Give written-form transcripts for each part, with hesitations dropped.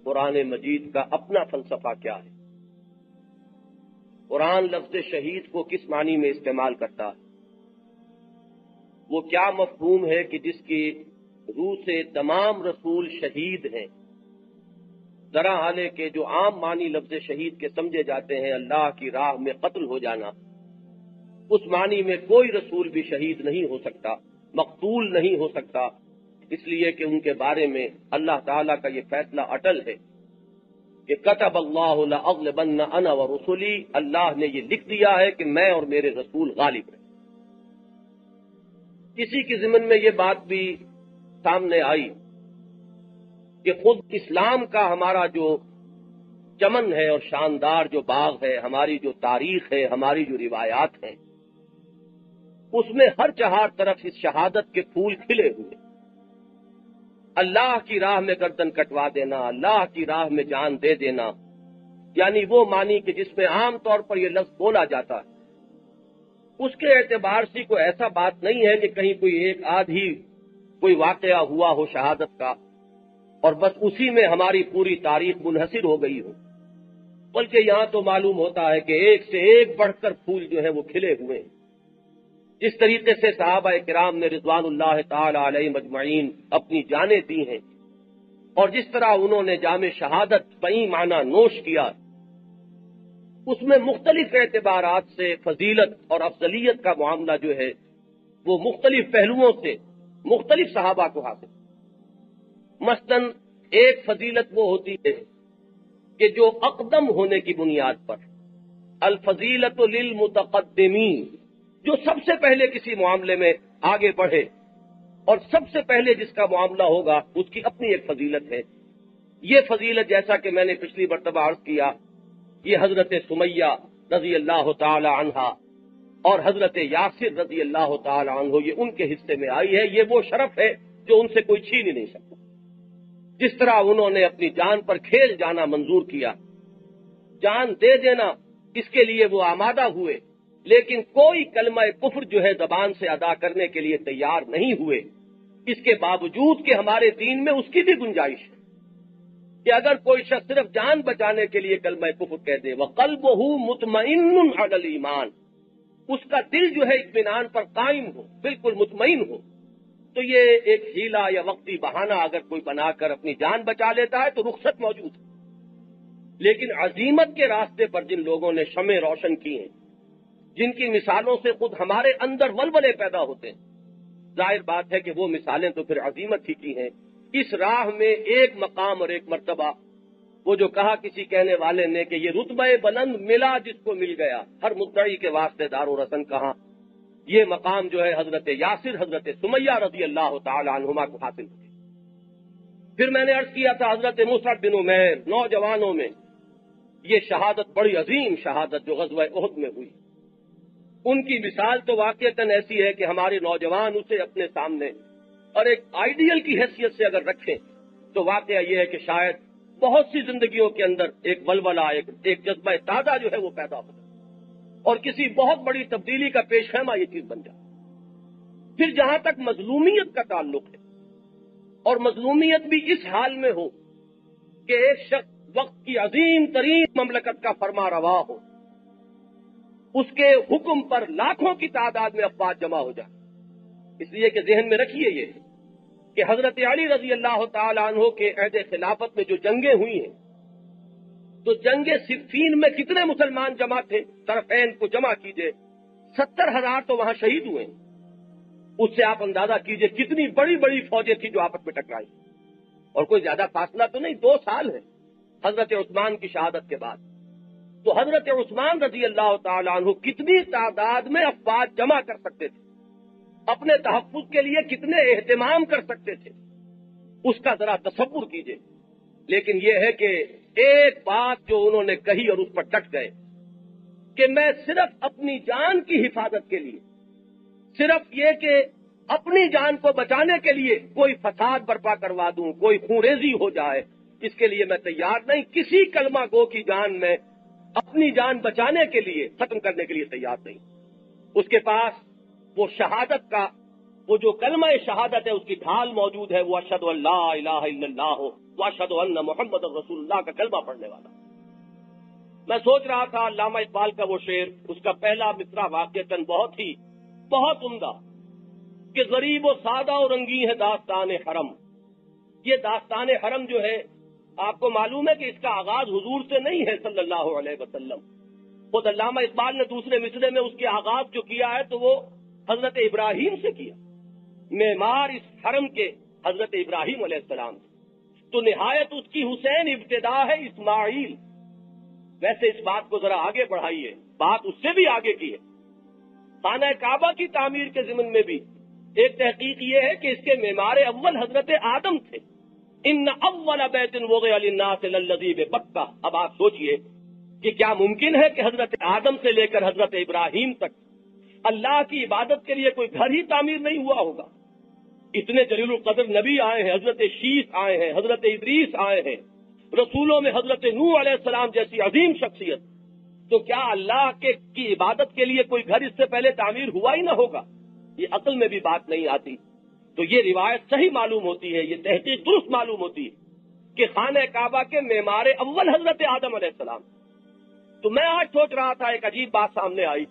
قرآن مجید کا اپنا فلسفہ کیا ہے، قرآن لفظ شہید کو کس معنی میں استعمال کرتا ہے، وہ کیا مفہوم ہے کہ جس کی روح سے تمام رسول شہید ہیں، ذرا حال ہے کہ جو عام معنی لفظ شہید کے سمجھے جاتے ہیں اللہ کی راہ میں قتل ہو جانا، اس معنی میں کوئی رسول بھی شہید نہیں ہو سکتا، مقتول نہیں ہو سکتا، اس لیے کہ ان کے بارے میں اللہ تعالیٰ کا یہ فیصلہ اٹل ہے کہ کتب اللہ لأغلبن انا ورسلی، اللہ نے یہ لکھ دیا ہے کہ میں اور میرے رسول غالب ہیں۔ کسی کے ضمن میں یہ بات بھی سامنے آئی کہ خود اسلام کا ہمارا جو چمن ہے اور شاندار جو باغ ہے، ہماری جو تاریخ ہے، ہماری جو روایات ہیں، اس میں ہر چہار طرف اس شہادت کے پھول کھلے ہوئے، اللہ کی راہ میں گردن کٹوا دینا، اللہ کی راہ میں جان دے دینا، یعنی وہ معنی کہ جس میں عام طور پر یہ لفظ بولا جاتا ہے، اس کے اعتبار سے کوئی ایسا بات نہیں ہے کہ کہیں کوئی ایک آدھی کوئی واقعہ ہوا ہو شہادت کا اور بس اسی میں ہماری پوری تاریخ منحصر ہو گئی ہو، بلکہ یہاں تو معلوم ہوتا ہے کہ ایک سے ایک بڑھ کر پھول جو ہیں وہ کھلے ہوئے ہیں۔ جس طریقے سے صحابہ کرام نے رضوان اللہ تعالی علیہ مجمعین اپنی جانیں دی ہیں اور جس طرح انہوں نے جام شہادت بئی معنی نوش کیا، اس میں مختلف اعتبارات سے فضیلت اور افضلیت کا معاملہ جو ہے وہ مختلف پہلوؤں سے مختلف صحابہ کو حاصل۔ مثلاً ایک فضیلت وہ ہوتی ہے کہ جو اقدم ہونے کی بنیاد پر، الفضیلت للمتقدمین، جو سب سے پہلے کسی معاملے میں آگے بڑھے اور سب سے پہلے جس کا معاملہ ہوگا اس کی اپنی ایک فضیلت ہے۔ یہ فضیلت جیسا کہ میں نے پچھلی مرتبہ عرض کیا، یہ حضرت سمیہ رضی اللہ تعالی عنہا اور حضرت یاسر رضی اللہ تعالی عنہ یہ ان کے حصے میں آئی ہے۔ یہ وہ شرف ہے جو ان سے کوئی چھین ہی نہیں سکتا۔ جس طرح انہوں نے اپنی جان پر کھیل جانا منظور کیا، جان دے دینا، اس کے لیے وہ آمادہ ہوئے، لیکن کوئی کلمہ کفر جو ہے زبان سے ادا کرنے کے لیے تیار نہیں ہوئے، اس کے باوجود کہ ہمارے دین میں اس کی بھی گنجائش ہے کہ اگر کوئی شخص صرف جان بچانے کے لیے کلمہ کفر کہہ دے، وَقَلْبُهُ مُطْمَئِنٌ عَلَى الْإِيمَانِ، اس کا دل جو ہے اطمینان پر قائم ہو، بالکل مطمئن ہو، تو یہ ایک ہیلا یا وقتی بہانہ اگر کوئی بنا کر اپنی جان بچا لیتا ہے تو رخصت موجود ہے۔ لیکن عزیمت کے راستے پر جن لوگوں نے شمع روشن کی ہیں، جن کی مثالوں سے خود ہمارے اندر ولولے پیدا ہوتے ہیں، ظاہر بات ہے کہ وہ مثالیں تو پھر عظیمت ہی کی ہیں۔ اس راہ میں ایک مقام اور ایک مرتبہ، وہ جو کہا کسی کہنے والے نے کہ یہ رتبہ بلند ملا جس کو مل گیا، ہر مدعی کے واسطے دار و رسن کہاں، یہ مقام جو ہے حضرت یاسر حضرت سمیہ رضی اللہ تعالی عنہما کو حاصل ہوئی۔ پھر میں نے عرض کیا تھا حضرت مصعب بن عمیر، نوجوانوں میں یہ شہادت بڑی عظیم شہادت جو غزوہ احد میں ہوئی، ان کی مثال تو واقعتاً ایسی ہے کہ ہمارے نوجوان اسے اپنے سامنے اور ایک آئیڈیل کی حیثیت سے اگر رکھیں تو واقعہ یہ ہے کہ شاید بہت سی زندگیوں کے اندر ایک ولولہ، ایک جذبہ تازہ جو ہے وہ پیدا ہو جائے اور کسی بہت بڑی تبدیلی کا پیش خیمہ یہ چیز بن جائے۔ پھر جہاں تک مظلومیت کا تعلق ہے، اور مظلومیت بھی اس حال میں ہو کہ ایک شخص وقت کی عظیم ترین مملکت کا فرما روا ہو، اس کے حکم پر لاکھوں کی تعداد میں افواج جمع ہو جائے۔ اس لیے کہ ذہن میں رکھیے یہ کہ حضرت علی رضی اللہ تعالی عنہ کے عہد خلافت میں جو جنگیں ہوئی ہیں، تو جنگ صفین میں کتنے مسلمان جمع تھے؟ طرفین کو جمع کیجئے، 70,000 تو وہاں شہید ہوئے ہیں۔ اس سے آپ اندازہ کیجئے کتنی بڑی بڑی فوجیں تھیں جو آپس میں ٹکرائی، اور کوئی زیادہ فاصلہ تو نہیں، 2 سال ہے حضرت عثمان کی شہادت کے بعد۔ تو حضرت عثمان رضی اللہ تعالی عنہ کتنی تعداد میں افواج جمع کر سکتے تھے، اپنے تحفظ کے لیے کتنے اہتمام کر سکتے تھے، اس کا ذرا تصور کیجئے۔ لیکن یہ ہے کہ ایک بات جو انہوں نے کہی اور اس پر ڈٹ گئے کہ میں صرف اپنی جان کی حفاظت کے لیے، صرف یہ کہ اپنی جان کو بچانے کے لیے کوئی فساد برپا کروا دوں، کوئی خونریزی ہو جائے، اس کے لیے میں تیار نہیں، کسی کلمہ گو کی جان میں اپنی جان بچانے کے لیے، ختم کرنے کے لیے تیار نہیں۔ اس کے پاس وہ شہادت کا وہ جو کلمہ شہادت ہے اس کی ڈھال موجود ہے، وہ اشہد ان لا الہ الا اللہ واشہد ان محمد رسول اللہ کا کلمہ پڑھنے والا۔ میں سوچ رہا تھا علامہ اقبال کا وہ شعر، اس کا پہلا مصرع واقعتاً بہت عمدہ، کہ غریب و سادہ و رنگی ہے داستان حرم۔ یہ داستان حرم جو ہے، آپ کو معلوم ہے کہ اس کا آغاز حضور سے نہیں ہے صلی اللہ علیہ وسلم۔ خود علامہ اقبال نے دوسرے مصرعے میں اس کے آغاز جو کیا ہے تو وہ حضرت ابراہیم سے کیا، معمار اس حرم کے حضرت ابراہیم علیہ السلام سے، تو نہایت اس کی حسین ابتدا ہے اسماعیل۔ ویسے اس بات کو ذرا آگے بڑھائیے، بات اس سے بھی آگے کی ہے۔ خانہ کعبہ کی تعمیر کے ضمن میں بھی ایک تحقیق یہ ہے کہ اس کے معمار اول حضرت آدم تھے۔ ان اول بیت وضع للناس للذی ببکہ۔ اب آپ سوچئے کہ کیا ممکن ہے کہ حضرت آدم سے لے کر حضرت ابراہیم تک اللہ کی عبادت کے لیے کوئی گھر ہی تعمیر نہیں ہوا ہوگا؟ اتنے جلیل القدر نبی آئے ہیں، حضرت شیث آئے ہیں، حضرت ادریس آئے ہیں، رسولوں میں حضرت نوح علیہ السلام جیسی عظیم شخصیت، تو کیا اللہ کی عبادت کے لیے کوئی گھر اس سے پہلے تعمیر ہوا ہی نہ ہوگا؟ یہ عقل میں بھی بات نہیں آتی۔ تو یہ روایت صحیح معلوم ہوتی ہے، یہ تحقیق درست معلوم ہوتی ہے کہ خانہ کعبہ کے معمار اول حضرت آدم علیہ السلام۔ تو میں آج سوچ رہا تھا، ایک عجیب بات سامنے آئی،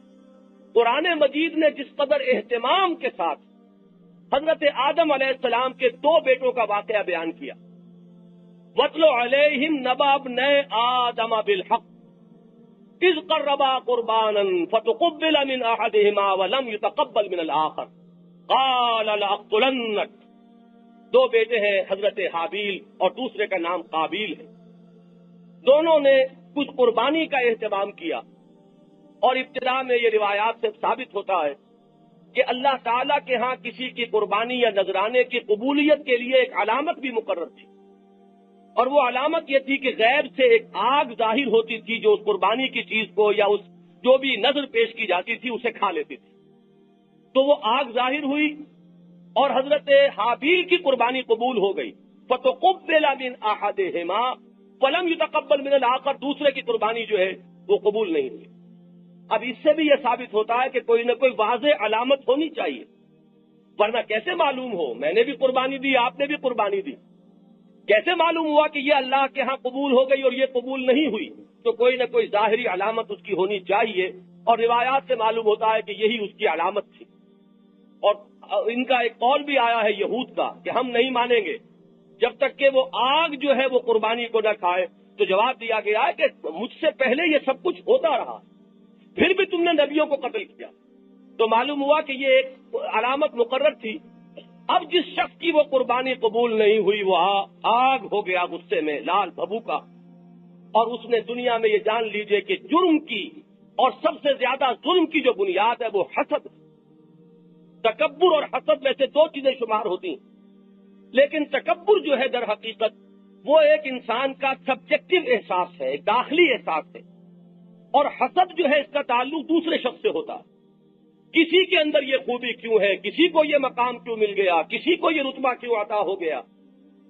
قرآن مجید نے جس قدر اہتمام کے ساتھ حضرت آدم علیہ السلام کے دو بیٹوں کا واقعہ بیان کیا، وَاتْلُ عَلَيْهِمْ نَبَأَ ابْنَيْ آدَمَ بِالْحَقِّ إِذْ قَرَّبَا قُرْبَانًا فَتُقُبِّلَ مِنْ أَحَدِهِمَا وَلَمْ يُتَقَبَّلْ مِنَ الْآخَرِ قَالَ لَأَقْتُلَنَّكَ۔ دو بیٹے ہیں، حضرت حابیل اور دوسرے کا نام قابیل ہے۔ دونوں نے کچھ قربانی کا اہتمام کیا، اور ابتدا میں یہ روایات سے ثابت ہوتا ہے کہ اللہ تعالیٰ کے ہاں کسی کی قربانی یا نذرانے کی قبولیت کے لیے ایک علامت بھی مقرر تھی، اور وہ علامت یہ تھی کہ غیب سے ایک آگ ظاہر ہوتی تھی جو اس قربانی کی چیز کو یا اس جو بھی نذر پیش کی جاتی تھی اسے کھا لیتی تھی۔ تو وہ آگ ظاہر ہوئی اور حضرت حابیل کی قربانی قبول ہو گئی، فَتُقُبِّلَ مِنْ أَحَدِهِمَا وَلَمْ يُتَقَبَّلْ مِنَ الْآخَرِ، دوسرے کی قربانی جو ہے وہ قبول نہیں ہوئی۔ اب اس سے بھی یہ ثابت ہوتا ہے کہ کوئی نہ کوئی واضح علامت ہونی چاہیے، ورنہ کیسے معلوم ہو میں نے بھی قربانی دی، آپ نے بھی قربانی دی، کیسے معلوم ہوا کہ یہ اللہ کے ہاں قبول ہو گئی اور یہ قبول نہیں ہوئی؟ تو کوئی نہ کوئی ظاہری علامت اس کی ہونی چاہیے، اور روایات سے معلوم ہوتا ہے کہ یہی اس کی علامت تھی۔ اور ان کا ایک قول بھی آیا ہے یہود کا کہ ہم نہیں مانیں گے جب تک کہ وہ آگ جو ہے وہ قربانی کو نہ کھائے۔ تو جواب دیا گیا ہے کہ مجھ سے پہلے یہ سب کچھ ہوتا رہا، پھر بھی تم نے نبیوں کو قتل کیا، تو معلوم ہوا کہ یہ ایک علامت مقرر تھی۔ اب جس شخص کی وہ قربانی قبول نہیں ہوئی وہ آگ ہو گیا غصے میں، لال بھبو کا، اور اس نے دنیا میں یہ جان لیجئے کہ جرم کی اور سب سے زیادہ ظلم کی جو بنیاد ہے وہ حسد، تکبر اور حسد میں سے دو چیزیں شمار ہوتی ہیں۔ لیکن تکبر جو ہے در حقیقت وہ ایک انسان کا سبجیکٹو احساس ہے، ایک داخلی احساس ہے، اور حسد جو ہے اس کا تعلق دوسرے شخص سے ہوتا ہے۔ کسی کے اندر یہ خوبی کیوں ہے، کسی کو یہ مقام کیوں مل گیا، کسی کو یہ رتبہ کیوں عطا ہو گیا،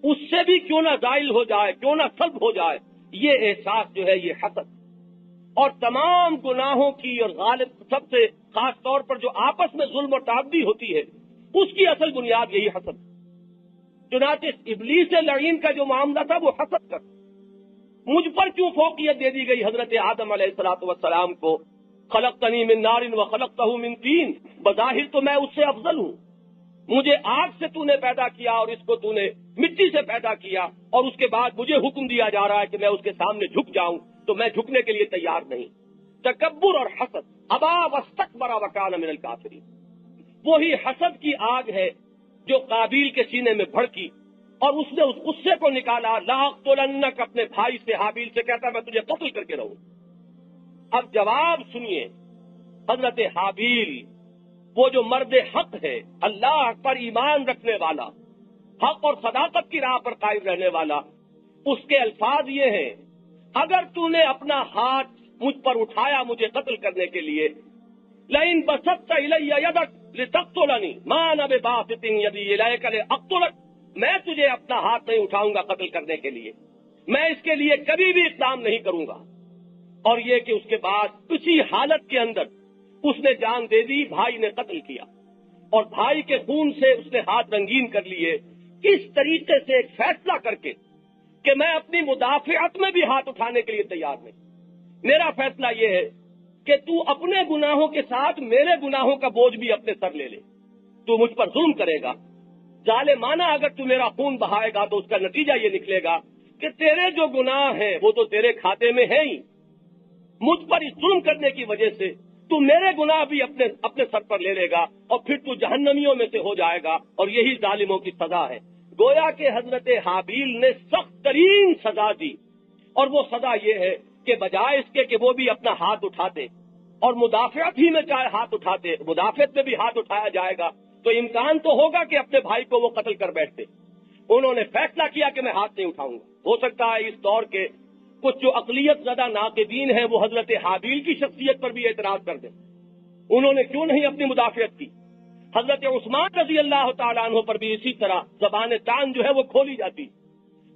اس سے بھی کیوں نہ زائل ہو جائے، کیوں نہ سلب ہو جائے، یہ احساس جو ہے یہ حسد۔ اور تمام گناہوں کی اور غالب سب سے خاص طور پر جو آپس میں ظلم و تعدی ہوتی ہے اس کی اصل بنیاد یہی حسد۔ چنانچہ ابلیس لعین کا جو معاملہ تھا وہ حسد کا، مجھ پر کیوں فوقیت دے دی گئی حضرت آدم علیہ الصلوۃ والسلام کو، خلقتنی من نار وخلقتہ من طین، بظاہر تو میں اس سے افضل ہوں، مجھے آگ سے تو نے پیدا کیا اور اس کو تو نے مٹی سے پیدا کیا، اور اس کے بعد مجھے حکم دیا جا رہا ہے کہ میں اس کے سامنے جھک جاؤں، تو میں جھکنے کے لیے تیار نہیں۔ تکبر اور حسد، ابا واستکبر وکان من الکافرین، وہی حسد کی آگ ہے جو قابیل کے سینے میں بھڑکی اور اس نے اس غصے کو نکالا، لاقتلنک، اپنے بھائی سے حابیل سے کہتا میں تجھے قتل کر کے رہوں۔ اب جواب سنیے، حضرت حابیل وہ جو مرد حق ہے، اللہ پر ایمان رکھنے والا، حق اور صداقت کی راہ پر قائم رہنے والا، اس کے الفاظ یہ ہیں، اگر تو نے اپنا ہاتھ مجھ پر اٹھایا مجھے قتل کرنے کے لیے، لئن بسطت الی یدک لتقتلنی ما انا بباسط یدی الیک لاقتلک، میں تجھے اپنا ہاتھ نہیں اٹھاؤں گا قتل کرنے کے لیے، میں اس کے لیے کبھی بھی اقدام نہیں کروں گا۔ اور یہ کہ اس کے بعد اسی حالت کے اندر اس نے جان دے دی، بھائی نے قتل کیا۔ اور بھائی کے خون سے اس نے ہاتھ رنگین کر لیے، اس طریقے سے ایک فیصلہ کر کے کہ میں اپنی مدافعت میں بھی ہاتھ اٹھانے کے لیے تیار نہیں، میرا فیصلہ یہ ہے کہ تو اپنے گناہوں کے ساتھ میرے گناہوں کا بوجھ بھی اپنے سر لے لے، تو مجھ پر ظلم کرے گا، ظالمانہ اگر تو میرا خون بہائے گا تو اس کا نتیجہ یہ نکلے گا کہ تیرے جو گناہ ہیں وہ تو تیرے کھاتے میں ہیں ہی، مجھ پر اس ظلم کرنے کی وجہ سے تو میرے گناہ بھی اپنے سر پر لے لے گا اور پھر تو جہنمیوں میں سے ہو جائے گا، اور یہی ظالموں کی سزا ہے۔ گویا کہ حضرت حابیل نے سخت ترین سزا دی، اور وہ سزا یہ ہے کہ بجائے اس کے کہ وہ بھی اپنا ہاتھ اٹھاتے اور مدافعت ہی میں چاہے ہاتھ اٹھاتے، مدافعت میں بھی ہاتھ اٹھایا جائے گا تو امکان تو ہوگا کہ اپنے بھائی کو وہ قتل کر بیٹھتے، انہوں نے فیصلہ کیا کہ میں ہاتھ نہیں اٹھاؤں گا۔ ہو سکتا ہے اس دور کے کچھ جو اقلیت زدہ ناقدین ہیں وہ حضرت حابیل کی شخصیت پر بھی اعتراض کر دیں، انہوں نے کیوں نہیں اپنی مدافعت کی؟ حضرت عثمان رضی اللہ تعالیٰ عنہ پر بھی اسی طرح زبان تان جو ہے وہ کھولی جاتی،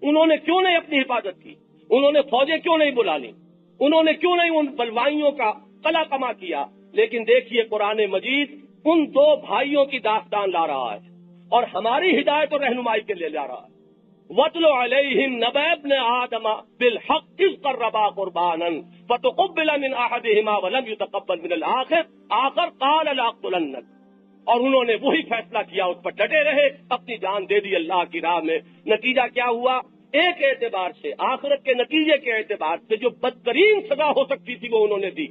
انہوں نے کیوں نہیں اپنی حفاظت کی؟ انہوں نے فوجیں کیوں نہیں بلا لی؟ انہوں نے کیوں نہیں ان بلوائیوں کا قلع کما کیا؟ لیکن دیکھیے قرآن مجید ان دو بھائیوں کی داستان لا رہا ہے اور ہماری ہدایت اور رہنمائی کے لیے لا رہا ہے۔ وَاتْلُ عَلَيْهِمْ نَبَأَ ابْنَ آدَمَ بِالْحَقِّ إِذْ قَرَّبَا قُرْبَانًا فَتُقُبِّلَ مِنْ أَحَدِهِمَا وَلَمْ يُتَقَبَّلْ مِنَ الْآخَرِ قَالَ لَأَقْتُلَنَّكَ، اور انہوں نے وہی فیصلہ کیا، اس پر ڈٹے رہے، اپنی جان دے دی اللہ کی راہ میں۔ نتیجہ کیا ہوا؟ ایک اعتبار سے، آخرت کے نتیجے کے اعتبار سے جو بدترین سزا ہو سکتی تھی وہ انہوں نے دی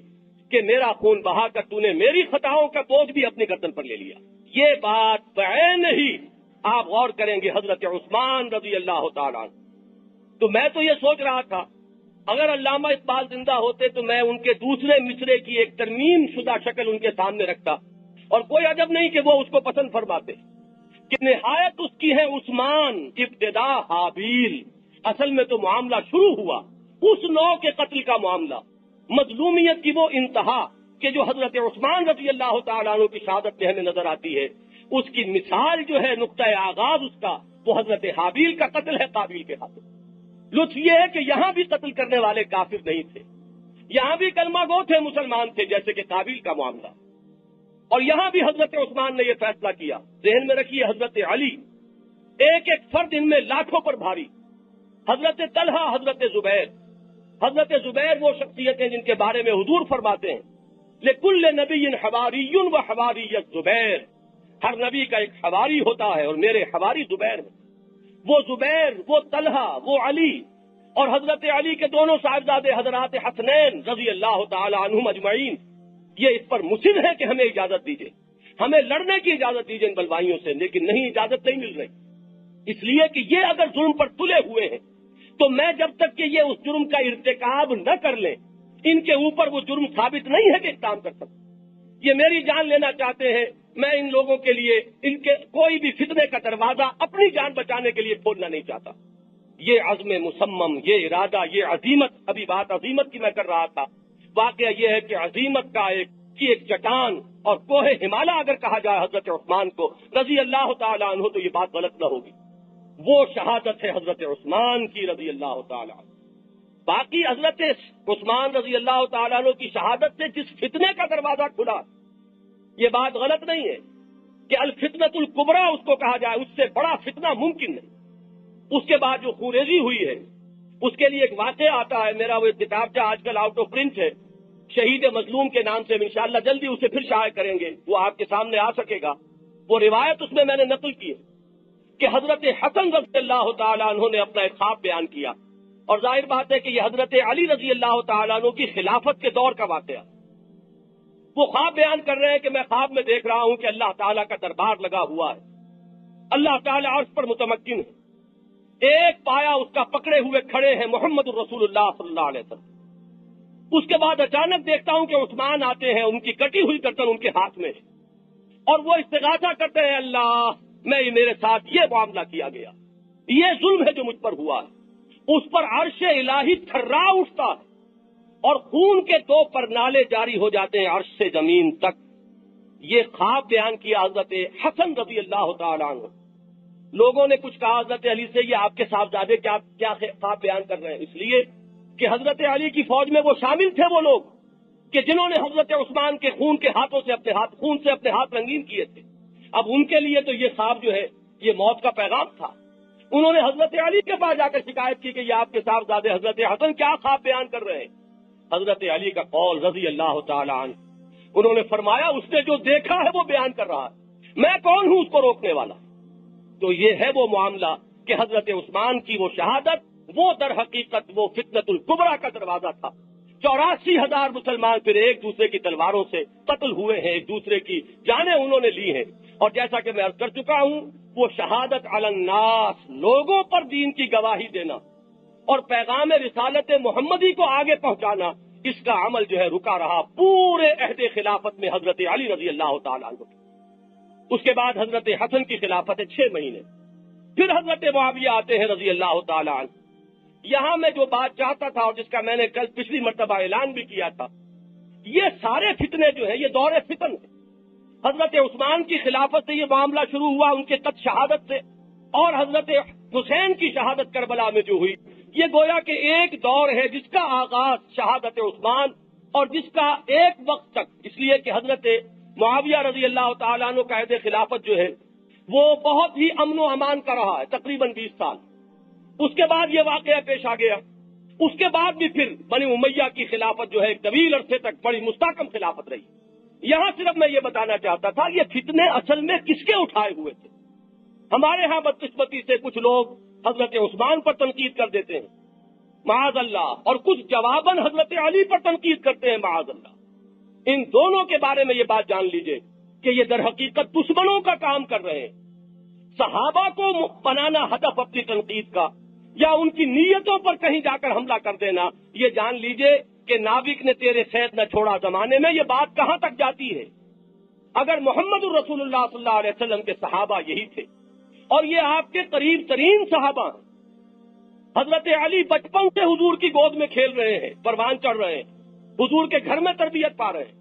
کہ میرا خون بہا کر تو نے میری خطاؤں کا بوجھ بھی اپنی گردن پر لے لیا۔ یہ بات بعین ہی آپ غور کریں گے حضرت عثمان رضی اللہ تعالیٰ عنہ۔ تو میں تو یہ سوچ رہا تھا اگر علامہ اقبال زندہ ہوتے تو میں ان کے دوسرے مصرے کی ایک ترمیم شدہ شکل ان کے سامنے رکھتا، اور کوئی عجب نہیں کہ وہ اس کو پسند فرماتے کہ نہایت اس کی ہے عثمان ابتدا حابیل۔ اصل میں تو معاملہ شروع ہوا اس نو کے قتل کا معاملہ، مظلومیت کی وہ انتہا کہ جو حضرت عثمان رضی اللہ تعالیٰ عنہ کی شہادت میں ہمیں نظر آتی ہے، اس کی مثال جو ہے نقطۂ آغاز اس کا وہ حضرت حابیل کا قتل ہے قابیل کے ہاتھوں۔ لطف یہ ہے کہ یہاں بھی قتل کرنے والے کافر نہیں تھے، یہاں بھی کلمہ گو تھے، مسلمان تھے، جیسے کہ قابیل کا معاملہ، اور یہاں بھی حضرت عثمان نے یہ فیصلہ کیا۔ ذہن میں رکھیے حضرت علی ایک ایک فرد ان میں لاکھوں پر بھاری، حضرت طلحہ، حضرت زبیر۔ حضرت زبیر وہ شخصیت ہیں جن کے بارے میں حضور فرماتے ہیں لِكُلِّ نَبِيٍّ حَوَارِيٌّ وَحَوَارِيٌّ الزُّبَيْرُ، ہر نبی کا ایک حواری ہوتا ہے اور میرے حواری زبیر ہیں۔ وہ زبیر، وہ طلحہ، وہ علی، اور حضرت علی کے دونوں صاحبزادے حضرات حسنین رضی اللہ تعالی عنہم اجمعین، یہ اس پر مصر ہے کہ ہمیں اجازت دیجیے، ہمیں لڑنے کی اجازت دیجیے ان بلوائیوں سے، لیکن نہیں، اجازت نہیں مل رہی، اس لیے کہ یہ اگر ظلم پر تلے ہوئے ہیں تو میں جب تک کہ یہ اس جرم کا ارتکاب نہ کر لیں، ان کے اوپر وہ جرم ثابت نہیں ہے کہ اقدام کر سکتے۔ یہ میری جان لینا چاہتے ہیں، میں ان لوگوں کے لیے ان کے کوئی بھی فتنے کا دروازہ اپنی جان بچانے کے لیے کھولنا نہیں چاہتا۔ یہ عزم مصمم، یہ ارادہ، یہ عزیمت، ابھی بات عزیمت کی میں کر رہا تھا، واقعہ یہ ہے کہ عزیمت کا ایک چٹان اور کوہ ہمالیہ اگر کہا جائے حضرت عثمان کو رضی اللہ تعالیٰ عنہ تو یہ بات غلط نہ ہوگی۔ وہ شہادت ہے حضرت عثمان کی رضی اللہ تعالیٰ عنہ۔ باقی حضرت عثمان رضی اللہ تعالیٰ عنہ کی شہادت سے جس فتنے کا دروازہ کھلا، یہ بات غلط نہیں ہے کہ الفتنۃ الکبریٰ اس کو کہا جائے، اس سے بڑا فتنہ ممکن نہیں۔ اس کے بعد جو خوریزی ہوئی ہے اس کے لیے ایک واقعہ آتا ہے، میرا وہ کتابچہ آج کل آؤٹ آف پرنٹ ہے، شہید مظلوم کے نام سے، انشاءاللہ جلدی اسے پھر شائع کریں گے، وہ آپ کے سامنے آ سکے گا۔ وہ روایت اس میں نے نقل کی ہے کہ حضرت حسن رضی اللہ تعالیٰ عنہ نے اپنا ایک خواب بیان کیا، اور ظاہر بات ہے کہ یہ حضرت علی رضی اللہ تعالیٰ عنہ کی خلافت کے دور کا واقعہ۔ وہ خواب بیان کر رہے ہیں کہ میں خواب میں دیکھ رہا ہوں کہ اللہ تعالیٰ کا دربار لگا ہوا ہے، اللہ تعالیٰ عرش پر متمکن ہے، ایک پایا اس کا پکڑے ہوئے کھڑے ہیں محمد الرسول اللہ صلی اللہ علیہ وسلم۔ اس کے بعد اچانک دیکھتا ہوں کہ عثمان آتے ہیں، ان کی کٹی ہوئی گردن ان کے ہاتھ میں ہے، اور وہ استغاثہ کرتے ہیں، اللہ میرے ساتھ یہ معاملہ کیا گیا، یہ ظلم ہے جو مجھ پر ہوا ہے۔ اس پر عرش الہی تھرا اٹھتا ہے اور خون کے دو پرنالے جاری ہو جاتے ہیں عرش سے زمین تک۔ یہ خواب بیان کیا حضرت حسن رضی اللہ تعالیٰ عنہ۔ لوگوں نے کچھ کہا حضرت علی سے، یہ آپ کے صاحبزادے کیا خواب بیان کر رہے ہیں؟ اس لیے کہ حضرت علی کی فوج میں وہ شامل تھے وہ لوگ کہ جنہوں نے حضرت عثمان کے خون سے اپنے ہاتھ رنگین کیے تھے۔ اب ان کے لیے تو یہ خواب جو ہے یہ موت کا پیغام تھا. انہوں نے حضرت علی کے پاس جا کر شکایت کی کہ یہ آپ کے صاحبزادے حضرت حسن کیا خواب بیان کر رہے ہیں. حضرت علی کا قول رضی اللہ تعالی عنہ، انہوں نے فرمایا اس نے جو دیکھا ہے وہ بیان کر رہا ہے، میں کون ہوں اس کو روکنے والا. تو یہ ہے وہ معاملہ کہ حضرت عثمان کی وہ شہادت وہ در حقیقت وہ فتنۃ الکبریٰ کا دروازہ تھا. 84,000 مسلمان پھر ایک دوسرے کی تلواروں سے قتل ہوئے ہیں، ایک دوسرے کی جانیں انہوں نے لی ہیں. اور جیسا کہ میں عرض کر چکا ہوں، وہ شہادت علی الناس، لوگوں پر دین کی گواہی دینا اور پیغام رسالت محمدی کو آگے پہنچانا، اس کا عمل جو ہے رکا رہا پورے عہد خلافت میں حضرت علی رضی اللہ تعالیٰ عنہ. اس کے بعد حضرت حسن کی خلافت 6 مہینے، پھر حضرت معاویہ آتے ہیں رضی اللہ تعالیٰ عنہ. یہاں میں جو بات چاہتا تھا اور جس کا میں نے کل پچھلی مرتبہ اعلان بھی کیا تھا، یہ سارے فتنے جو ہیں یہ دور فتن ہے. حضرت عثمان کی خلافت سے یہ معاملہ شروع ہوا، ان کے قتل شہادت سے، اور حضرت حسین کی شہادت کربلا میں جو ہوئی، یہ گویا کہ ایک دور ہے جس کا آغاز شہادت عثمان اور جس کا ایک وقت تک، اس لیے کہ حضرت معاویہ رضی اللہ تعالیٰ عنہ کا عہد خلافت جو ہے وہ بہت ہی امن و امان کا رہا ہے، تقریباً 20 سال. اس کے بعد یہ واقعہ پیش آ گیا. اس کے بعد بھی پھر بنی امیہ کی خلافت جو ہے ایک طویل عرصے تک بڑی مستحکم خلافت رہی. یہاں صرف میں یہ بتانا چاہتا تھا یہ فتنے اصل میں کس کے اٹھائے ہوئے تھے. ہمارے ہاں بدقسمتی سے کچھ لوگ حضرت عثمان پر تنقید کر دیتے ہیں معاذ اللہ، اور کچھ جواباً حضرت علی پر تنقید کرتے ہیں معاذ اللہ. ان دونوں کے بارے میں یہ بات جان لیجئے کہ یہ در حقیقت دشمنوں کا کام کر رہے ہیں. صحابہ کو بنانا ہدف اپنی تنقید کا یا ان کی نیتوں پر کہیں جا کر حملہ کر دینا، یہ جان لیجئے کہ ناوک نے تیرے سید نہ چھوڑا زمانے میں یہ بات کہاں تک جاتی ہے. اگر محمد الرسول اللہ صلی اللہ علیہ وسلم کے صحابہ یہی تھے اور یہ آپ کے قریب ترین صحابہ ہیں، حضرت علی بچپن سے حضور کی گود میں کھیل رہے ہیں، پروان چڑھ رہے ہیں، حضور کے گھر میں تربیت پا رہے ہیں.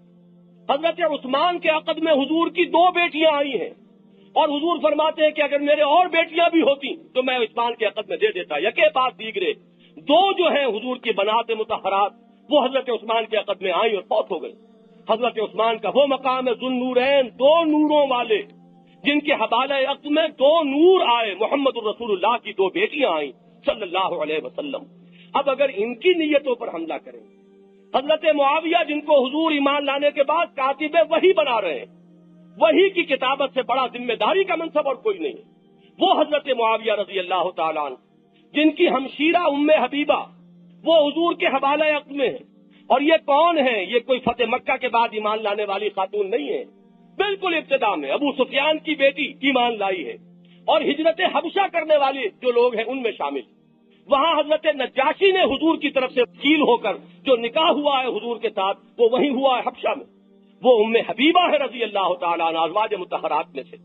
حضرت عثمان کے عقد میں حضور کی 2 بیٹیاں آئی ہیں اور حضور فرماتے ہیں کہ اگر میرے اور بیٹیاں بھی ہوتی تو میں عثمان کے عقد میں دے دیتا. یکے بعد دیگرے 2 جو ہیں حضور کی بنات مطہرات وہ حضرت عثمان کے عقد میں آئی اور فوت ہو گئی. حضرت عثمان کا وہ مقام ہے ذو النورین، 2 نوروں والے، جن کے حوالہ عقد میں 2 نور آئے، محمد الرسول اللہ کی 2 بیٹیاں آئیں صلی اللہ علیہ وسلم. اب اگر ان کی نیتوں پر حملہ کریں، حضرت معاویہ جن کو حضور ایمان لانے کے بعد کاتب وحی بنا رہے ہیں، وحی کی کتابت سے بڑا ذمہ داری کا منصب اور کوئی نہیں ہے، وہ حضرت معاویہ رضی اللہ تعالیٰ عنہ جن کی ہمشیرہ ام حبیبہ وہ حضور کے حوالہ عقد میں ہے. اور یہ کون ہے؟ یہ کوئی فتح مکہ کے بعد ایمان لانے والی خاتون نہیں ہے، بالکل ابتدا میں ابو سفیان کی بیٹی ایمان لائی ہے اور ہجرت حبشہ کرنے والے جو لوگ ہیں ان میں شامل. وہاں حضرت نجاشی نے حضور کی طرف سے وکیل ہو کر جو نکاح ہوا ہے حضور کے ساتھ وہ وہیں ہوا ہے حبشہ میں، وہ ام حبیبہ ہے رضی اللہ تعالیٰ عنہ، ازواج مطہرات میں سے.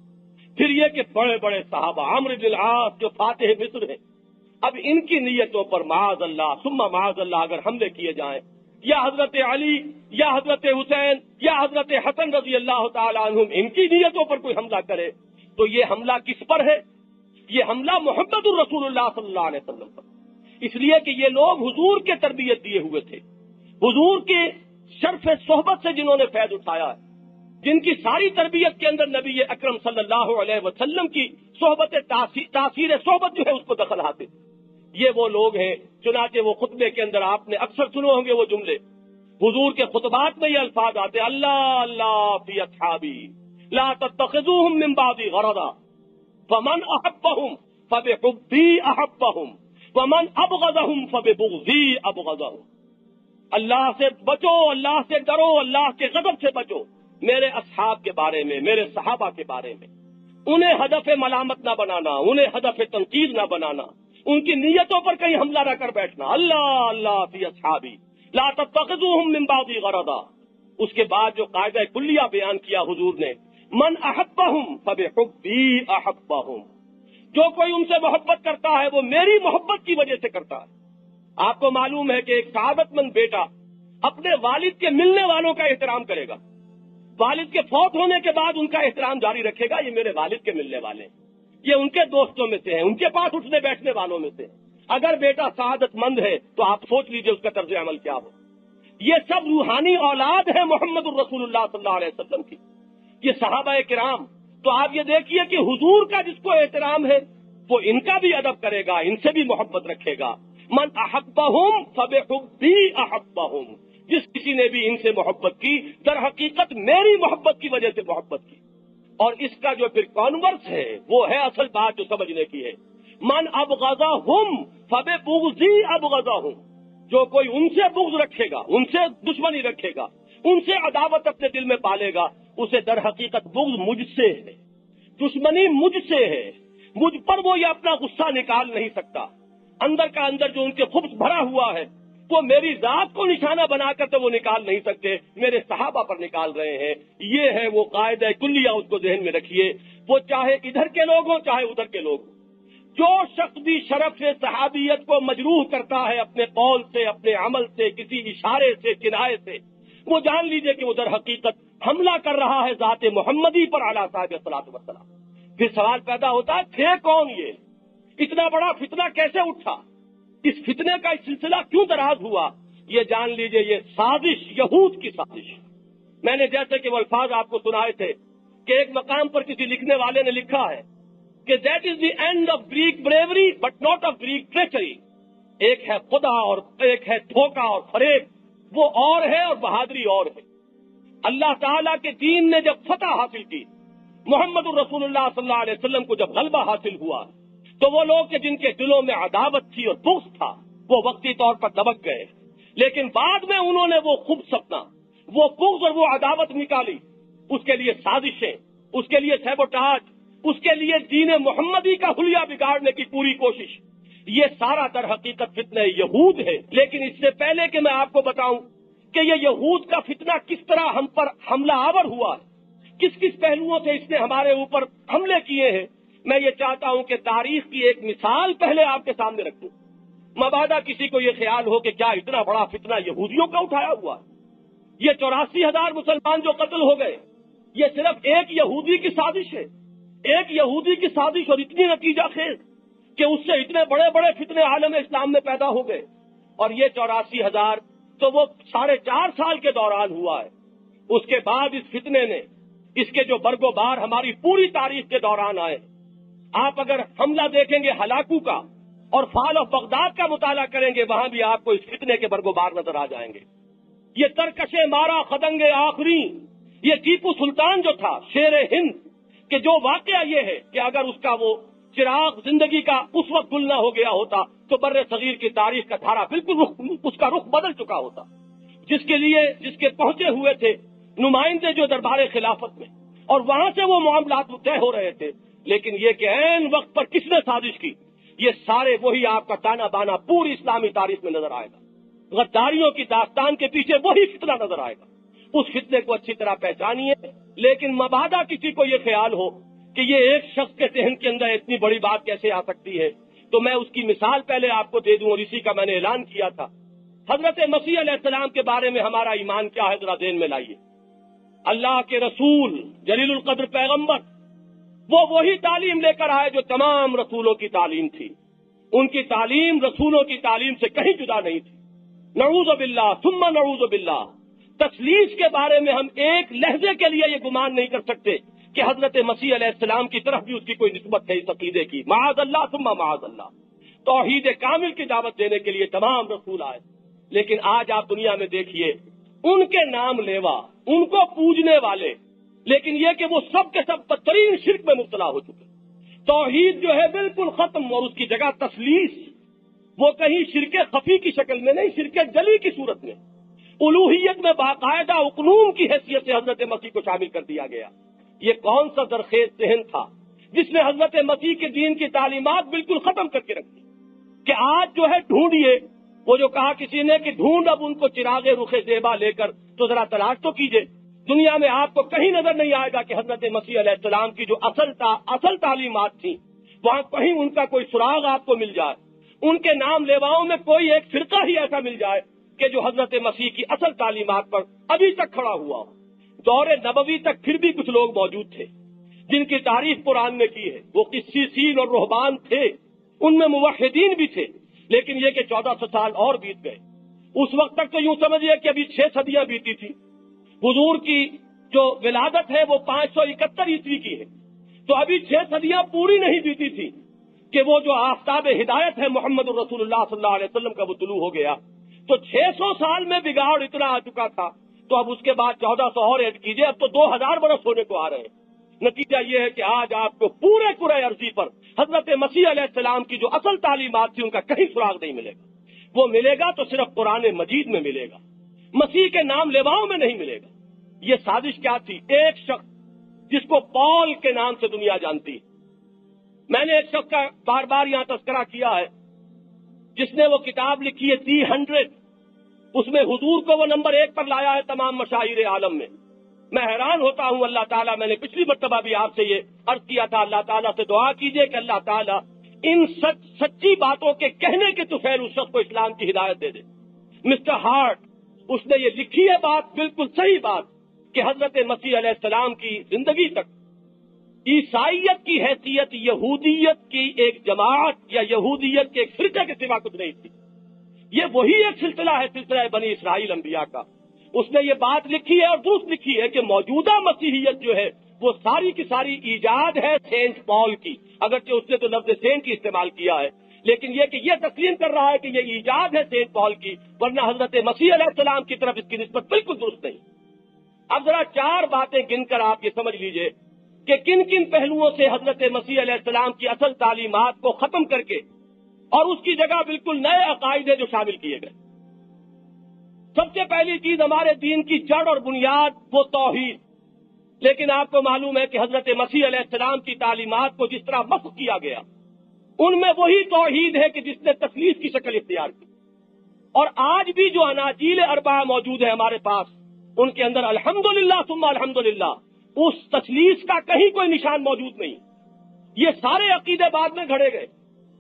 پھر یہ کہ بڑے بڑے صحابہ عمرو بن العاص جو فاتح مصر ہیں، اب ان کی نیتوں پر معاذ اللہ ثم معاذ اللہ اگر حملے کیے جائیں، یا حضرت علی یا حضرت حسین یا حضرت حسن رضی اللہ تعالیٰ عنہم ان کی نیتوں پر کوئی حملہ کرے تو یہ حملہ کس پر ہے؟ یہ حملہ محمد الرسول اللہ صلی اللہ علیہ وسلم پر. اس لیے کہ یہ لوگ حضور کے تربیت دیے ہوئے تھے، حضور کے شرف صحبت سے جنہوں نے فیض اٹھایا ہے، جن کی ساری تربیت کے اندر نبی اکرم صلی اللہ علیہ وسلم کی صحبت تاثیر صحبت جو ہے اس کو دخل حاصل. یہ وہ لوگ ہیں. چنانچہ وہ خطبے کے اندر آپ نے اکثر سنے ہوں گے وہ جملے، حضور کے خطبات میں یہ الفاظ آتے اللہ اللہ فی اصحابی لا تتخذوهم من بعدی غرضا فمن احبهم فبحبی احبهم ومن ابغضهم فببغضی ابغضهم. اللہ سے بچو، اللہ سے ڈرو، اللہ کے غضب سے بچو. میرے اصحاب کے بارے میں، میرے صحابہ کے بارے میں انہیں ہدف ملامت نہ بنانا، انہیں ہدف تنقید نہ بنانا، ان کی نیتوں پر کہیں حملہ نہ کر بیٹھنا. اللہ اللہ فی اصحابی لا تتخذوهم من بعدی غرضا. اس کے بعد جو قاعدہ کلیہ بیان کیا حضور نے، من احبهم فبحبی احبهم، جو کوئی ان سے محبت کرتا ہے وہ میری محبت کی وجہ سے کرتا ہے. آپ کو معلوم ہے کہ ایک سعادت مند بیٹا اپنے والد کے ملنے والوں کا احترام کرے گا، والد کے فوت ہونے کے بعد ان کا احترام جاری رکھے گا. یہ میرے والد کے ملنے والے ہیں، یہ ان کے دوستوں میں سے ہیں، ان کے پاس اٹھنے بیٹھنے والوں میں سے. اگر بیٹا سعادت مند ہے تو آپ سوچ لیجئے اس کا طرز عمل کیا ہو. یہ سب روحانی اولاد ہے محمد الرسول اللہ صلی اللہ علیہ وسلم کی. یہ صحابہ کرام تو آپ یہ دیکھیے کہ حضور کا جس کو احترام ہے وہ ان کا بھی ادب کرے گا، ان سے بھی محبت رکھے گا. من احبہم فبحبی احبہم، جس کسی نے بھی ان سے محبت کی در حقیقت میری محبت کی وجہ سے محبت کی. اور اس کا جو پھر کانورس ہے وہ ہے اصل بات جو سمجھنے کی ہے. من ابغضہم فببغضی ابغضہم، جو کوئی ان سے بغض رکھے گا، ان سے دشمنی رکھے گا، ان سے عداوت اپنے دل میں پالے گا، اسے در حقیقت بغض مجھ سے ہے، دشمنی مجھ سے ہے. مجھ پر وہ یہ اپنا غصہ نکال نہیں سکتا. اندر کا اندر جو ان کے خبث بھرا ہوا ہے وہ میری ذات کو نشانہ بنا کر تو وہ نکال نہیں سکتے، میرے صحابہ پر نکال رہے ہیں. یہ ہے وہ قاعدہ کلیہ، اس کو ذہن میں رکھیے. وہ چاہے ادھر کے لوگ ہوں چاہے ادھر کے لوگ ہوں، جو شخص بھی شرف سے صحابیت کو مجروح کرتا ہے اپنے قول سے، اپنے عمل سے، کسی اشارے سے، کنایے سے، وہ جان لیجئے کہ وہ در حقیقت حملہ کر رہا ہے ذات محمدی پر علی صاحب الصلاۃ والسلام. پھر سوال پیدا ہوتا ہے تھے کون یہ؟ اتنا بڑا فتنہ کیسے اٹھا؟ اس فتنے کا سلسلہ کیوں دراز ہوا؟ یہ جان لیجئے یہ سازش، یہود کی سازش. میں نے جیسے کہ وہ الفاظ آپ کو سنائے تھے کہ ایک مقام پر کسی لکھنے والے نے لکھا ہے کہ that is the end of Greek bravery but not of Greek treachery. ایک ہے خدا اور ایک ہے دھوکہ اور فریب، وہ اور ہے اور بہادری اور ہے. اللہ تعالیٰ کے دین نے جب فتح حاصل کی، محمد الرسول اللہ صلی اللہ علیہ وسلم کو جب غلبہ حاصل ہوا، تو وہ لوگ کہ جن کے دلوں میں عداوت تھی اور بغض تھا وہ وقتی طور پر دبک گئے. لیکن بعد میں انہوں نے وہ خوب سپنا، وہ بغض اور وہ عداوت نکالی، اس کے لیے سازشیں، اس کے لیے سیبوٹاج، اس کے لیے دین محمدی کا حلیہ بگاڑنے کی پوری کوشش. یہ سارا در حقیقت فتنہ یہود ہے. لیکن اس سے پہلے کہ میں آپ کو بتاؤں کہ یہ یہود کا فتنہ کس طرح ہم پر حملہ آور ہوا ہے، کس کس پہلوؤں سے اس نے ہمارے اوپر حملے کیے ہیں، میں یہ چاہتا ہوں کہ تاریخ کی ایک مثال پہلے آپ کے سامنے رکھوں. مبادا کسی کو یہ خیال ہو کہ کیا اتنا بڑا فتنہ یہودیوں کا اٹھایا ہوا ہے. یہ 84,000 مسلمان جو قتل ہو گئے، یہ صرف ایک یہودی کی سازش ہے، ایک یہودی کی سازش، اور اتنی نتیجہ خیز کہ اس سے اتنے بڑے بڑے فتنے عالم اسلام میں پیدا ہو گئے. اور یہ 84,000 تو وہ 4.5 سال کے دوران ہوا ہے. اس کے بعد اس فتنے نے، اس کے جو برگ و بار ہماری پوری تاریخ کے دوران آئے. آپ اگر حملہ دیکھیں گے ہلاکو کا اور فال آف بغداد کا مطالعہ کریں گے، وہاں بھی آپ کو اس فتنے کے برگ و بار نظر آ جائیں گے. یہ ترکش مارا خدنگ آخری، یہ ٹیپو سلطان جو تھا شیر ہند، کہ جو واقعہ یہ ہے کہ اگر اس کا وہ چراغ زندگی کا اس وقت گل نہ ہو گیا ہوتا تو بر صغیر کی تاریخ کا دھارا بالکل اس کا رخ بدل چکا ہوتا. جس کے پہنچے ہوئے تھے نمائندے جو دربار خلافت میں، اور وہاں سے وہ معاملات طے ہو رہے تھے. لیکن یہ کہ عین وقت پر کس نے سازش کی، یہ سارے وہی آپ کا تانا بانا پوری اسلامی تاریخ میں نظر آئے گا. غداریوں کی داستان کے پیچھے وہی فتنہ نظر آئے گا. اس فتنے کو اچھی طرح پہچانیے. لیکن مبادا کسی کو یہ خیال ہو کہ یہ ایک شخص کے ذہن کے اندر اتنی بڑی بات کیسے آ سکتی ہے، تو میں اس کی مثال پہلے آپ کو دے دوں، اور اسی کا میں نے اعلان کیا تھا. حضرت مسیح علیہ السلام کے بارے میں ہمارا ایمان کیا ہے ذرا ذہن میں لائیے. اللہ کے رسول جلیل القدر پیغمبر وہ وہی تعلیم لے کر آئے جو تمام رسولوں کی تعلیم تھی. ان کی تعلیم رسولوں کی تعلیم سے کہیں جدا نہیں تھی. نعوذ باللہ ثم نعوذ باللہ. تثلیث کے بارے میں ہم ایک لہجے کے لیے یہ گمان نہیں کر سکتے کہ حضرت مسیح علیہ السلام کی طرف بھی اس کی کوئی نسبت ہے اس عقیدے کی. معاذ اللہ ثم معاذ اللہ. توحید کامل کی دعوت دینے کے لیے تمام رسول آئے. لیکن آج آپ دنیا میں دیکھیے ان کے نام لیوا، ان کو پوجنے والے، لیکن یہ کہ وہ سب کے سب بدترین شرک میں مبتلا ہو چکے. توحید جو ہے بالکل ختم، اور اس کی جگہ تثلیث، وہ کہیں شرک خفی کی شکل میں نہیں، شرک جلی کی صورت میں. الوہیت میں باقاعدہ اقنوم کی حیثیت سے حضرت مسیح کو شامل کر دیا گیا. یہ کون سا درخیز ذہن تھا جس نے حضرت مسیح کے دین کی تعلیمات بالکل ختم کر کے رکھ دی کہ آج جو ہے ڈھونڈیے، وہ جو کہا کسی نے کہ ڈھونڈ اب ان کو چراغ رخ زیبا لے کر، تو ذرا تلاش تو کیجئے. دنیا میں آپ کو کہیں نظر نہیں آئے گا کہ حضرت مسیح علیہ السلام کی جو اصل تعلیمات تھیں وہاں کہیں ان کا کوئی سراغ آپ کو مل جائے. ان کے نام لیواؤں میں کوئی ایک فرقہ ہی ایسا مل جائے کہ جو حضرت مسیح کی اصل تعلیمات پر ابھی تک کھڑا ہوا ہو. دور نبوی تک پھر بھی کچھ لوگ موجود تھے جن کی تعریف قرآن نے کی ہے. وہ قسیسین اور رہبان تھے، ان میں موحدین بھی تھے. لیکن یہ کہ 1400 سال اور بیت گئے. اس وقت تک تو یوں سمجھئے کہ ابھی 6 صدیاں بیتی تھی. حضور کی جو ولادت ہے وہ 571 عیسوی کی ہے. تو ابھی 6 صدیاں پوری نہیں بیتی تھی کہ وہ جو آفتاب ہدایت ہے محمد رسول اللہ صلی اللہ علیہ وسلم کا وہ طلوع ہو گیا. تو 600 سال میں بگاڑ اتنا آ چکا تھا. تو اب اس کے بعد 1400 اور ایڈ کیجئے، اب تو 2000 برس ہونے کو آ رہے ہیں. نتیجہ یہ ہے کہ آج آپ کو پورے کرۂ ارضی پر حضرت مسیح علیہ السلام کی جو اصل تعلیمات تھی ان کا کہیں سراغ نہیں ملے گا. وہ ملے گا تو صرف قرآن مجید میں ملے گا، مسیح کے نام لیواؤں میں نہیں ملے گا. یہ سازش کیا تھی؟ ایک شخص جس کو پال کے نام سے دنیا جانتی ہے. میں نے ایک شخص کا بار بار یہاں تذکرہ کیا ہے جس نے وہ کتاب لکھی ہے 300. اس میں حضور کو وہ نمبر 1 پر لایا ہے تمام مشاہیر عالم میں. میں حیران ہوتا ہوں. اللہ تعالیٰ، میں نے پچھلی مرتبہ بھی آپ سے یہ عرض کیا تھا، اللہ تعالیٰ سے دعا کیجئے کہ اللہ تعالیٰ ان سچی باتوں کے کہنے کے طفیل اس شخص کو اسلام کی ہدایت دے دے. مسٹر ہارٹ، اس نے یہ لکھی ہے بات، بالکل صحیح بات، کہ حضرت مسیح علیہ السلام کی زندگی تک عیسائیت کی حیثیت یہودیت کی ایک جماعت یا یہودیت کے ایک فرقے کے سوا کچھ نہیں تھی. یہ وہی ایک سلسلہ ہے، سلسلہ بنی اسرائیل انبیاء کا. اس نے یہ بات لکھی ہے اور درست لکھی ہے کہ موجودہ مسیحیت جو ہے وہ ساری کی ساری ایجاد ہے سینٹ پال کی. اگرچہ اس نے تو لفظ سینٹ کی استعمال کیا ہے، لیکن یہ کہ یہ تسلیم کر رہا ہے کہ یہ ایجاد ہے سینٹ پال کی، ورنہ حضرت مسیح علیہ السلام کی طرف اس کی نسبت بالکل درست نہیں. اب ذرا 4 باتیں گن کر آپ یہ سمجھ لیجئے کہ کن کن پہلوؤں سے حضرت مسیح علیہ السلام کی اصل تعلیمات کو ختم کر کے اور اس کی جگہ بالکل نئے عقائد جو شامل کیے گئے. سب سے پہلی چیز ہمارے دین کی جڑ اور بنیاد وہ توحید. لیکن آپ کو معلوم ہے کہ حضرت مسیح علیہ السلام کی تعلیمات کو جس طرح مسخ کیا گیا، ان میں وہی توحید ہے کہ جس نے تثلیث کی شکل اختیار کی. اور آج بھی جو اناجیل اربعہ موجود ہے ہمارے پاس، ان کے اندر الحمدللہ ثم الحمدللہ اس تثلیث کا کہیں کوئی نشان موجود نہیں. یہ سارے عقیدے بعد میں گھڑے گئے،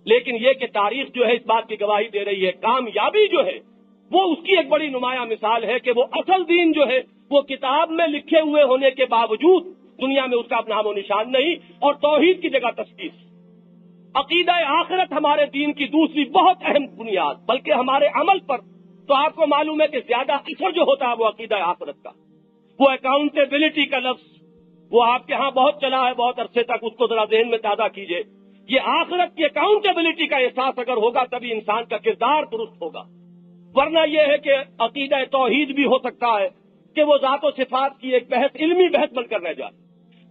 لیکن یہ کہ تاریخ جو ہے اس بات کی گواہی دے رہی ہے، کامیابی جو ہے وہ اس کی ایک بڑی نمایاں مثال ہے کہ وہ اصل دین جو ہے وہ کتاب میں لکھے ہوئے ہونے کے باوجود دنیا میں اس کا نام و نشان نہیں، اور توحید کی جگہ تثلیث. عقیدہ آخرت ہمارے دین کی دوسری بہت اہم بنیاد، بلکہ ہمارے عمل پر تو آپ کو معلوم ہے کہ زیادہ اثر جو ہوتا ہے وہ عقیدہ آخرت کا. وہ اکاؤنٹیبلٹی کا لفظ وہ آپ کے ہاں بہت چلا ہے بہت عرصے تک، اس کو ذرا ذہن میں تازہ کیجئے. یہ آخرت کی اکاؤنٹیبلٹی کا احساس اگر ہوگا تبھی انسان کا کردار درست ہوگا. ورنہ یہ ہے کہ عقیدہ توحید بھی ہو سکتا ہے کہ وہ ذات و صفات کی ایک بحث، علمی بحث بن کر رہ جائے،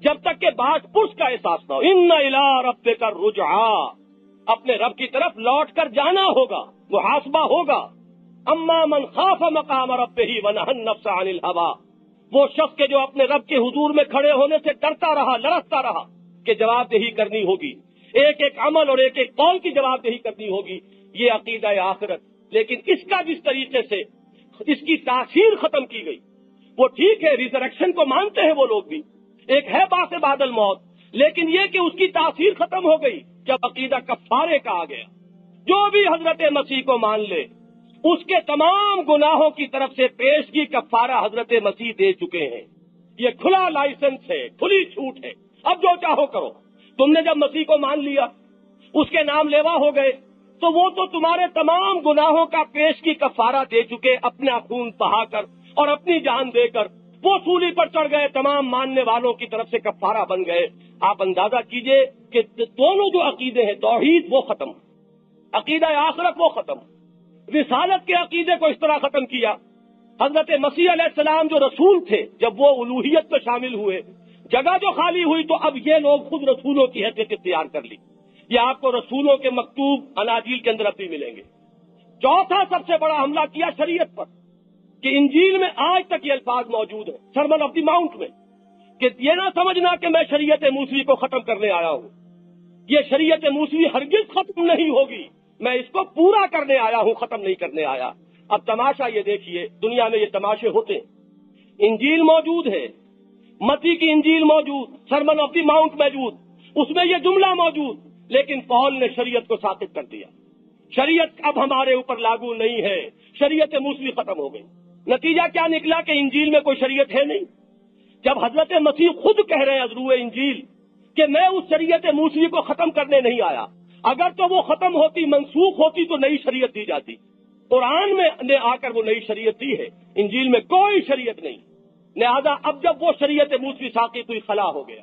جب تک کہ باز پرس کا احساس نہ ہو. ان الی ربک الرجعا، اپنے رب کی طرف لوٹ کر جانا ہوگا، محاسبہ ہوگا. اما من خاف مقام ربہ ونہى النفس عن الہوى، وہ شخص کے جو اپنے رب کے حضور میں کھڑے ہونے سے ڈرتا رہا، لرزتا رہا کہ جواب دہی کرنی ہوگی، ایک ایک عمل اور ایک ایک قول کی جواب دہی کرنی ہوگی. یہ عقیدہ آخرت. لیکن اس کا جس طریقے سے اس کی تاثیر ختم کی گئی، وہ ٹھیک ہے، ریزریکشن کو مانتے ہیں وہ لوگ بھی، ایک ہے باس بعد الموت، لیکن یہ کہ اس کی تاثیر ختم ہو گئی جب عقیدہ کفارے کا آ گیا. جو بھی حضرت مسیح کو مان لے اس کے تمام گناہوں کی طرف سے پیشگی کفارہ حضرت مسیح دے چکے ہیں. یہ کھلا لائسنس ہے، کھلی چھوٹ ہے، اب جو چاہو کرو. تم نے جب مسیح کو مان لیا، اس کے نام لیوا ہو گئے، تو وہ تو تمہارے تمام گناہوں کا پیشگی کفارہ دے چکے، اپنا خون بہا کر اور اپنی جان دے کر وہ سولی پر چڑھ گئے، تمام ماننے والوں کی طرف سے کفارہ بن گئے. آپ اندازہ کیجئے کہ دونوں جو عقیدے ہیں، توحید وہ ختم، عقیدہ آخرت وہ ختم. رسالت کے عقیدے کو اس طرح ختم کیا. حضرت مسیح علیہ السلام جو رسول تھے، جب وہ الوہیت میں شامل ہوئے، جگہ جو خالی ہوئی تو اب یہ لوگ خود رسولوں کی حیثیت اختیار کر لی. یہ آپ کو رسولوں کے مکتوب اناجیل کے اندر اب بھی ملیں گے. چوتھا سب سے بڑا حملہ کیا شریعت پر، کہ انجیل میں آج تک یہ الفاظ موجود ہیں سرمن آف دی ماؤنٹ میں، کہ یہ نہ سمجھنا کہ میں شریعت موسوی کو ختم کرنے آیا ہوں. یہ شریعت موسوی ہرگز ختم نہیں ہوگی، میں اس کو پورا کرنے آیا ہوں، ختم نہیں کرنے آیا. اب تماشا یہ دیکھیے، دنیا میں یہ تماشے ہوتے ہیں. انجیل موجود ہے، متی کی انجیل موجود، سرمن آف دی ماؤنٹ موجود، اس میں یہ جملہ موجود، لیکن پال نے شریعت کو ساقط کر دیا. شریعت اب ہمارے اوپر لاگو نہیں ہے، شریعت موسوی ختم ہو گئی. نتیجہ کیا نکلا کہ انجیل میں کوئی شریعت ہے نہیں. جب حضرت مسیح خود کہہ رہے ہیں ازروع انجیل کہ میں اس شریعت موسوی کو ختم کرنے نہیں آیا، اگر تو وہ ختم ہوتی، منسوخ ہوتی تو نئی شریعت دی جاتی. قرآن میں نے آ کر وہ نئی شریعت دی ہے، انجیل میں کوئی شریعت نہیں. لہذا اب جب وہ شریعت موسوی ساقط ہوئی، خلا ہو گیا.